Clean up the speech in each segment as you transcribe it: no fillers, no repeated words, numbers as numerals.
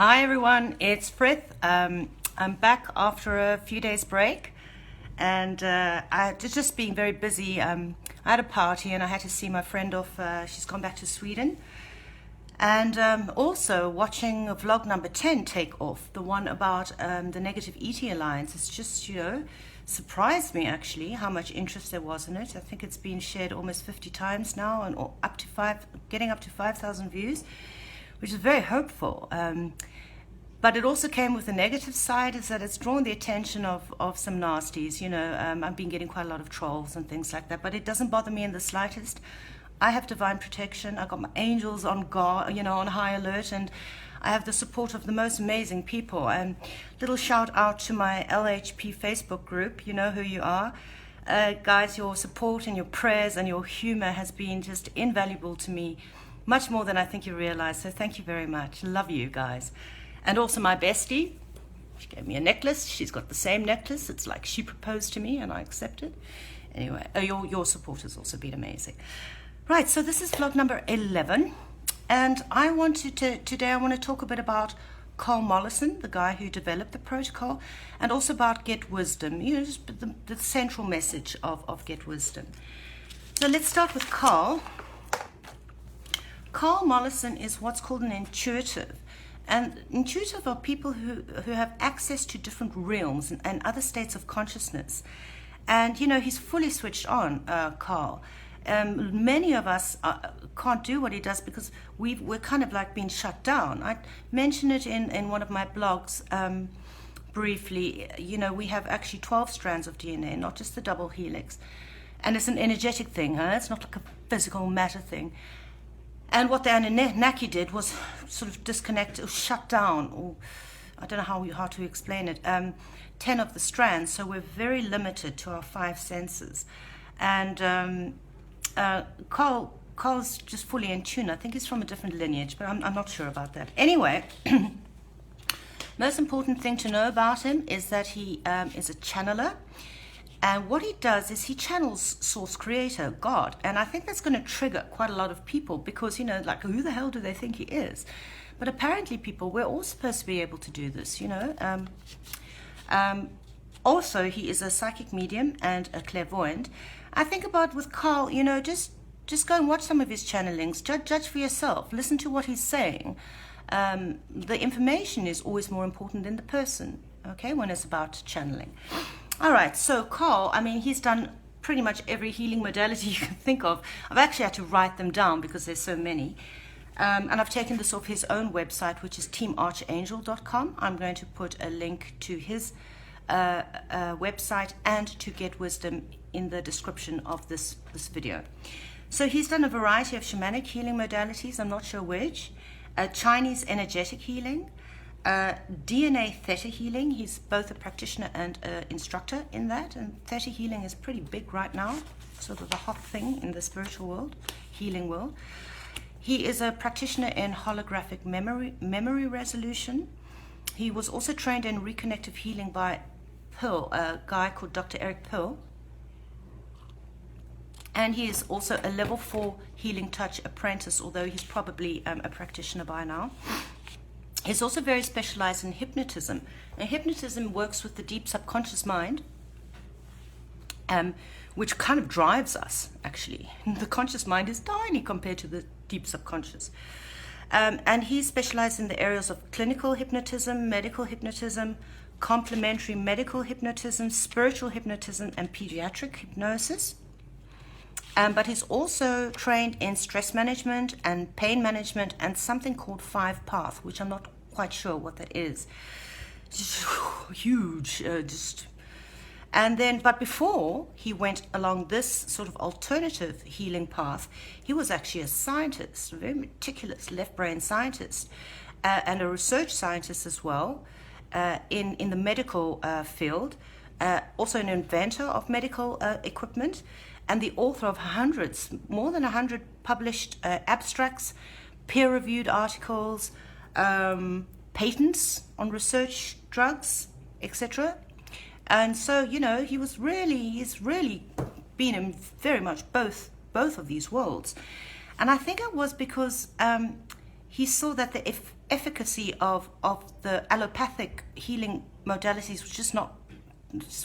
Hi everyone, it's Frith. I'm back after a few days break, and I just being very busy. I had a party and I had to see my friend off. She's gone back to Sweden, and also watching vlog number 10 take off, the one about the Negative Eating Alliance. It's just, surprised me actually how much interest there was in it. I think it's been shared almost 50 times now, and getting up to 5,000 views, which is very hopeful. But it also came with the negative side, is that it's drawn the attention of some nasties. I've been getting quite a lot of trolls and things like that, but it doesn't bother me in the slightest. I have divine protection. I got my angels on guard, on high alert, and I have the support of the most amazing people. And little shout out to my LHP Facebook group. You know who you are. Guys, your support and your prayers and your humor has been just invaluable to me, much more than I think you realize. So thank you very much. Love you guys. And also my bestie, she gave me a necklace. She's got the same necklace. It's like she proposed to me and I accepted. Anyway, your support has also been amazing. Right, so this is vlog number 11. And today I want to talk a bit about Karl Mollison, the guy who developed the protocol, and also about Get Wisdom, just the central message of Get Wisdom. So let's start with Karl. Karl Mollison is what's called an intuitive. And intuitive are people who have access to different realms and other states of consciousness. And, he's fully switched on, Karl. Many of us can't do what he does because we're kind of like being shut down. I mentioned it in one of my blogs briefly. We have actually 12 strands of DNA, not just the double helix. And it's an energetic thing, huh? It's not like a physical matter thing. And what the Anunnaki did was sort of disconnect or shut down, or I don't know how to explain it, 10 of the strands. So we're very limited to our 5 senses. And Karl's just fully in tune. I think he's from a different lineage, but I'm not sure about that. Anyway, most important thing to know about him is that he is a channeler. And what he does is he channels Source Creator, God. And I think that's going to trigger quite a lot of people because, like, who the hell do they think he is? But apparently, people, we're all supposed to be able to do this, Also, he is a psychic medium and a clairvoyant. I think about with Karl, just go and watch some of his channelings. Judge for yourself. Listen to what he's saying. The information is always more important than the person, okay, when it's about channeling. All right, so Karl, he's done pretty much every healing modality you can think of. I've actually had to write them down because there's so many. And I've taken this off his own website, which is teamarchangel.com. I'm going to put a link to his website and to Get Wisdom in the description of this video. So he's done a variety of shamanic healing modalities, I'm not sure which, Chinese energetic healing, DNA theta healing. He's both a practitioner and an instructor in that, and theta healing is pretty big right now, sort of the hot thing in the spiritual world, healing world. He is a practitioner in holographic memory resolution. He was also trained in reconnective healing by Pearl, a guy called Dr. Eric Pearl. And he is also a level 4 healing touch apprentice, although he's probably a practitioner by now. He's also very specialized in hypnotism. And hypnotism works with the deep subconscious mind, which kind of drives us, actually. The conscious mind is tiny compared to the deep subconscious. And he's specialized in the areas of clinical hypnotism, medical hypnotism, complementary medical hypnotism, spiritual hypnotism, and pediatric hypnosis. But he's also trained in stress management and pain management and something called 5 Path, which I'm not quite sure what that is. Just huge, but before he went along this sort of alternative healing path, he was actually a scientist, a very meticulous left brain scientist, and a research scientist as well, in the medical field, also an inventor of medical equipment, and the author of more than 100 published abstracts, peer-reviewed articles, patents on research drugs, etc. And so, he's really been in very much both of these worlds. And I think it was because he saw that the efficacy of the allopathic healing modalities was just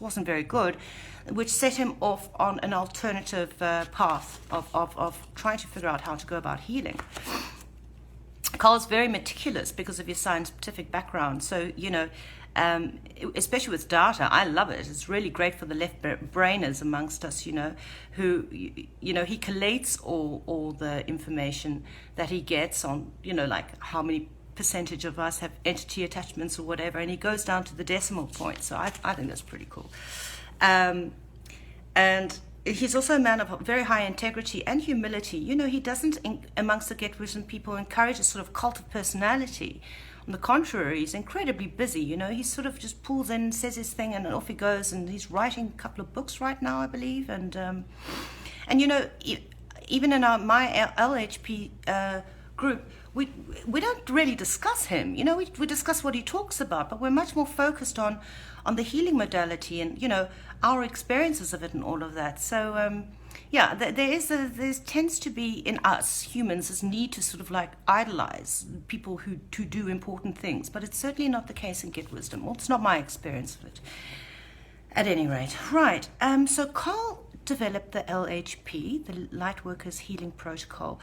wasn't very good, which set him off on an alternative path of trying to figure out how to go about healing. Carl's very meticulous because of his scientific background. So, especially with data, I love it. It's really great for the left-brainers amongst us, who, he collates all the information that he gets on, like how many percentage of us have entity attachments or whatever, and he goes down to the decimal point. So I think that's pretty cool. And he's also a man of very high integrity and humility. He doesn't, amongst the Get Wisdom people, encourage a sort of cult of personality. On the contrary, he's incredibly busy. He sort of just pulls in, says his thing, and off he goes. And he's writing a couple of books right now, I believe. And even in my LHP group, we don't really discuss him. We discuss what he talks about, but we're much more focused on the healing modality and our experiences of it and all of that. So there tends to be in us humans this need to sort of like idolize people who do important things, but it's certainly not the case in Get Wisdom. Well, it's not my experience of it, at any rate. Right. So Karl developed the LHP, the Lightworkers Healing Protocol,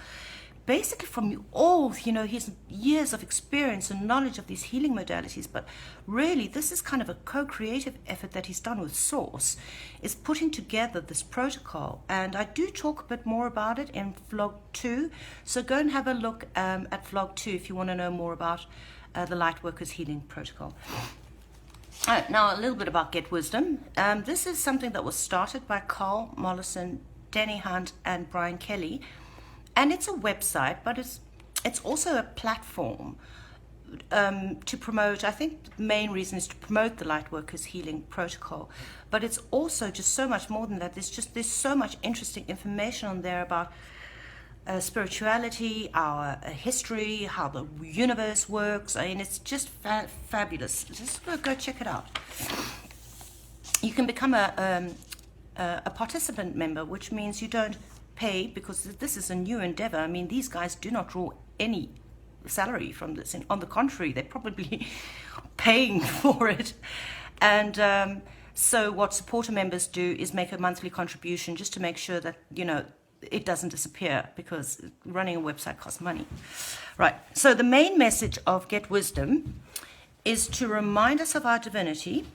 basically from all, his years of experience and knowledge of these healing modalities. But really, this is kind of a co-creative effort that he's done with Source, is putting together this protocol. And I do talk a bit more about it in vlog 2. So go and have a look at vlog 2 if you want to know more about the Lightworkers Healing Protocol. Now, a little bit about Get Wisdom. This is something that was started by Karl Mollison, Danny Hunt, and Brian Kelly. And it's a website, but it's also a platform to promote. I think the main reason is to promote the Lightworkers Healing Protocol. But it's also just so much more than that. There's so much interesting information on there about spirituality, our history, how the universe works. I mean, it's just fabulous. Just go check it out. You can become a participant member, which means you don't pay, because this is a new endeavor. I mean, these guys do not draw any salary from this. On the contrary, they're probably paying for it. And so what supporter members do is make a monthly contribution just to make sure that, it doesn't disappear, because running a website costs money. Right. So the main message of Get Wisdom is to remind us of our divinity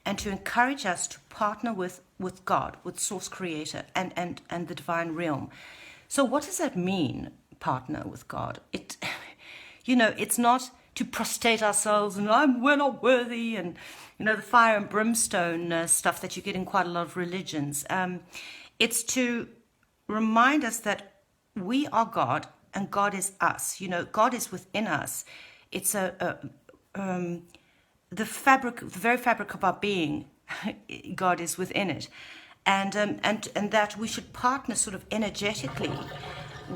and to encourage us to partner with God, with Source Creator and the divine realm. So what does that mean, partner with God? It's not to prostrate ourselves and we're not worthy, and the fire and brimstone stuff that you get in quite a lot of religions. It's to remind us that we are God and God is us. God is within us. It's the very fabric of our being. God is within it, and that we should partner sort of energetically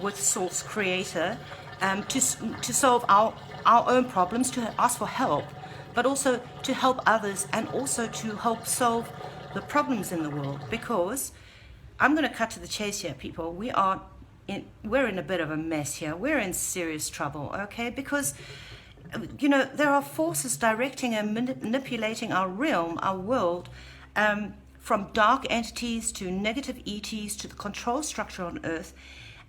with Source Creator to solve our own problems, to ask for help, but also to help others, and also to help solve the problems in the world. Because I'm going to cut to the chase here, people. We're in a bit of a mess here. We're in serious trouble, okay? Because there are forces directing and manipulating our realm, our world, from dark entities to negative ETs to the control structure on Earth,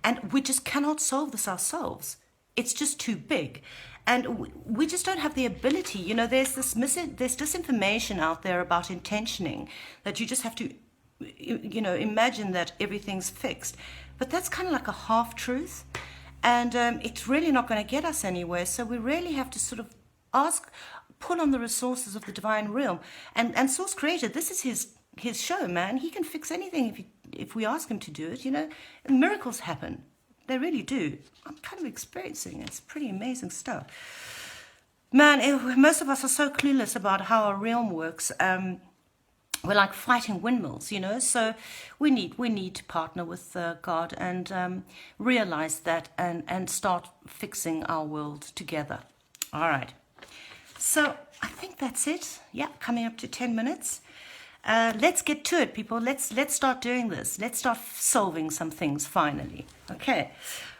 and we just cannot solve this ourselves. It's just too big, and we just don't have the ability. There's disinformation out there about intentioning, that you just have to, imagine that everything's fixed, but that's kind of like a half-truth. And it's really not going to get us anywhere. So we really have to sort of pull on the resources of the divine realm. And Source Creator, this is his show, man. He can fix anything if we ask him to do it, And miracles happen. They really do. I'm kind of experiencing it. It's pretty amazing stuff. Man, most of us are so clueless about how our realm works. We're like fighting windmills, so we need to partner with God and realize that and start fixing our world together. All right. So I think that's it. Yeah, coming up to 10 minutes. Let's get to it, people. Let's start doing this. Let's start solving some things finally. Okay.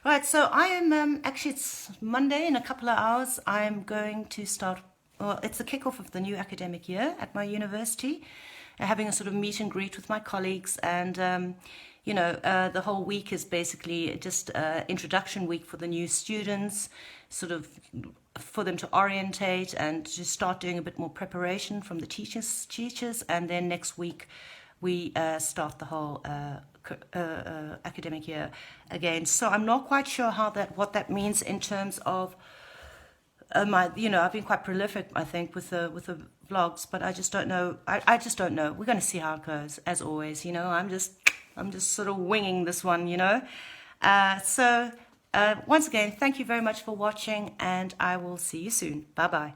Right, so I am actually, it's Monday in a couple of hours. I'm going to start, well, it's the kickoff of the new academic year at my university, having a sort of meet and greet with my colleagues. And, the whole week is basically just introduction week for the new students, sort of for them to orientate and to start doing a bit more preparation from the teachers. And then next week we start the whole academic year again. So I'm not quite sure what that means in terms of I've been quite prolific, I think, with the vlogs, but I just don't know. I just don't know. We're going to see how it goes, as always. I'm just sort of winging this one. So once again, thank you very much for watching, and I will see you soon. Bye bye.